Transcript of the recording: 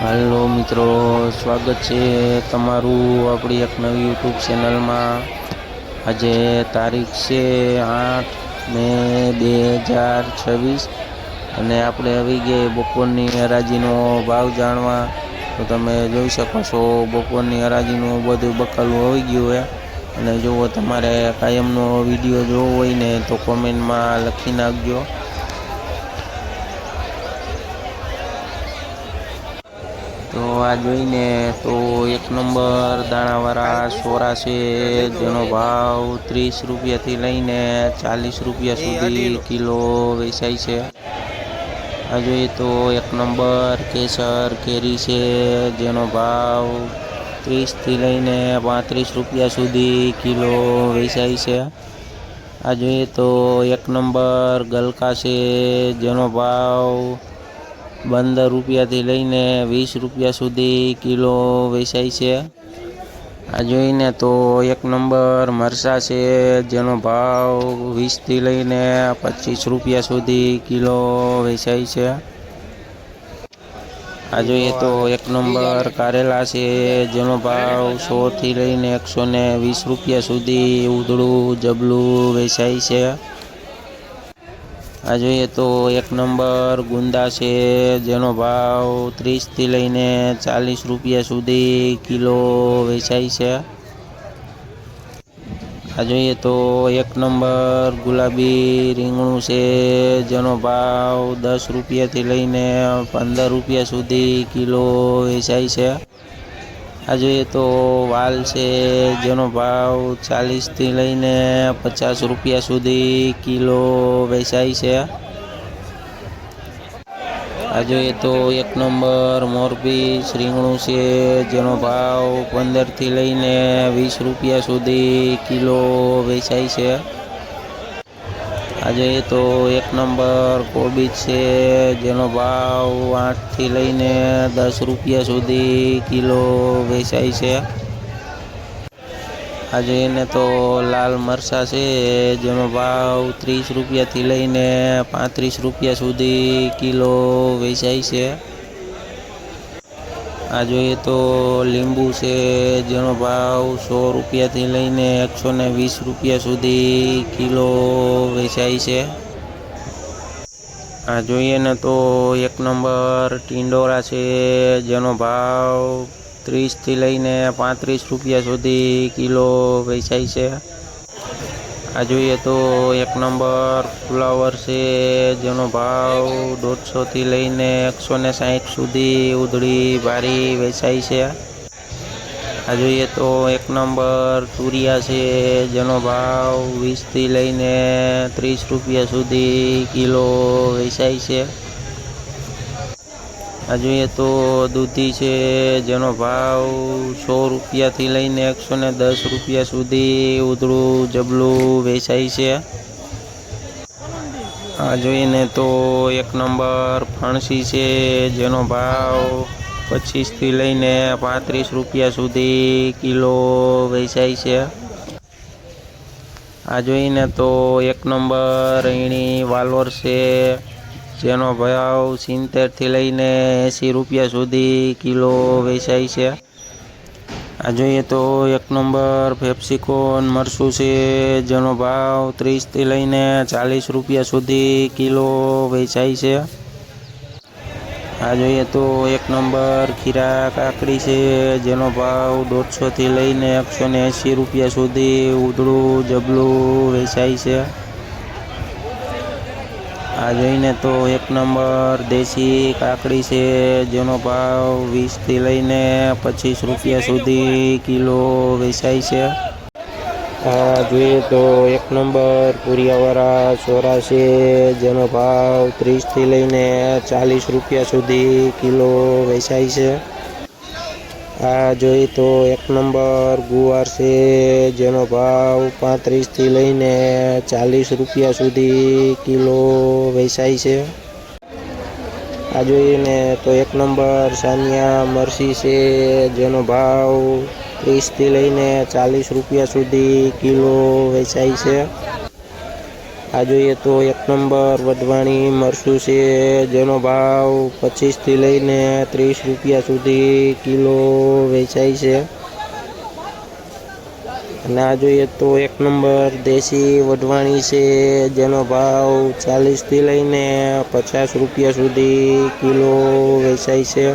Hello मित्रों, स्वागत है तमारू अपनी एक नवी यूट्यूब चैनल में। आज तारीख से 8 મે 2026 અને આપણે આવી ગઈ બપોરની હરાજીનો ભાવ જાણવા। તો તમે જોઈ શકો છો બપોરની હરાજીનું બધું બકાલું આવી ગયું છે। અને જો તમારે કાયમનો વિડીયો જોવો હોય ને તો કોમેન્ટમાં લખી નાખજો। तो आ जोईने तो एक नंबर दाणावाळा सोरा छे जेनो भाव 30 रुपया थी लईने 40 रुपया सुधी किलो वेचाय छे। आ जोईए तो एक नंबर केसर केरी छे जेनो भाव 30 थी लईने 35 रुपया सुधी किलो वेचाय छे। आ जोईए तो एक नंबर गलका छे जेनो भाव 15 रुपया थी लईने 20 रुपया सुधी किलो वेचाय छे। आ जोईने तो एक नंबर मरचा छे जेनो भाव 20 थी लईने 25 रुपया सुधी किलो वेचाय छे। आ जोईए तो एक नंबर कारेला छे जेनो भाव 100 थी लईने 120 रुपया सुधी उधड़ू जबलू वेचाय छे। आ जोईए तो एक नंबर गुंदा छे जेनो भाव 30 थी लईने 40 रुपया सुधी किलो वेचाय छे। आ जोईए तो एक नंबर गुलाबी રીંગણું छे जेनो भाव 10 रुपया थी लईने 15 रुपया सुधी किलो वेचाय छे। आ जोईए तो वाल छे जेनो भाव 40 थी लईने 50 रुपया सुधी किलो वेचाय छे। आ जोईए तो एक नंबर मोरपीस રીંગણું छे जेनो भाव 15 थी लईने 20 रुपया सुधी किलो वेचाय छे। आ जोईए तो एक नंबर कोबीज छे जेनो भाव 8 थी लईने 10 रुपया सुधी किलो वेचाय छे। आ जोईए तो लाल मरचा छे जेनो भाव 30 रुपया थी लईने 35 रुपया सुधी किलो वेचाय छे। आ जोईए तो લીંબુ छे जेनो भाव 100 रुपया थी लईने 120 रुपया सुधी किलो वेचाय छे। आ जोईए ने तो एक नंबर टिंडोरा छे जेनो भाव 30 थी लईने 35 रुपया सुधी किलो वेचाय छे। आ जोईए तो एक नंबर फ्लावर छे जेनो भाव 150 थी लईने 160 सुधी उधड़ी भारी वेचाय छे। आ जोईए तो एक नंबर तुरिया छे जेनो भाव 20 थी लईने 30 रुपया सुधी किलो वेचाय छे। आ जोईए तो दूधी छे जेनो भाव 100 रुपया थी लईने 110 रुपया सुधी उधड़ू जबलू वेचाय छे। आ जोईने तो एक नंबर फणसी छे जेनो भाव 25 थी लईने 35 रुपया सुधी किलो वेचाय छे। आ जोईने तो एक नंबर ईणी वालोर छे जेनो भाव 70 थी लईने 80 रुपया सुधी किलो वेचाय छे। आ जोईए तो एक नंबर पेप्सिकोन मरचुं छे जेनो भाव 30 थी लईने 40 रुपया सुधी किलो वेचाय छे। आ जोईए तो एक नंबर खीरा काकड़ी छे जेनो भाव 150 थी लईने 180 रुपया सुधी उधड़ू जबलू वेचाय छे। आ जोईने तो एक नंबर देशी काकड़ी छे जेनो भाव 20 थी लईने 25 रुपया सुधी किलो वेचाय छे। आ जोईए तो एक नंबर पुरियावाळा सोरा छे जेनो भाव 30 थी लईने 40 रुपया सुधी किलो वेचाय छे। आ जोईए तो एक नंबर गुवार छे जेनो भाव 35 थी लईने 40 रुपया सुधी किलो वेचाय छे। आ जोईए ने तो एक नंबर सानिया मरची छे जेनो भाव 30 थी लईने 40 रुपया सुधी किलो वेचाय छे। આ જોઈએ તો 1 નંબર વઢવાણી મરચું છે, જેનો ભાવ 25થી લઈને 30 રૂપિયા સુધી કિલો વેચાય છે. અને આ જોઈએ તો 1 નંબર દેશી વઢવાણી છે, જેનો ભાવ 40થી લઈને 50 રૂપિયા સુધી કિલો વેચાય છે.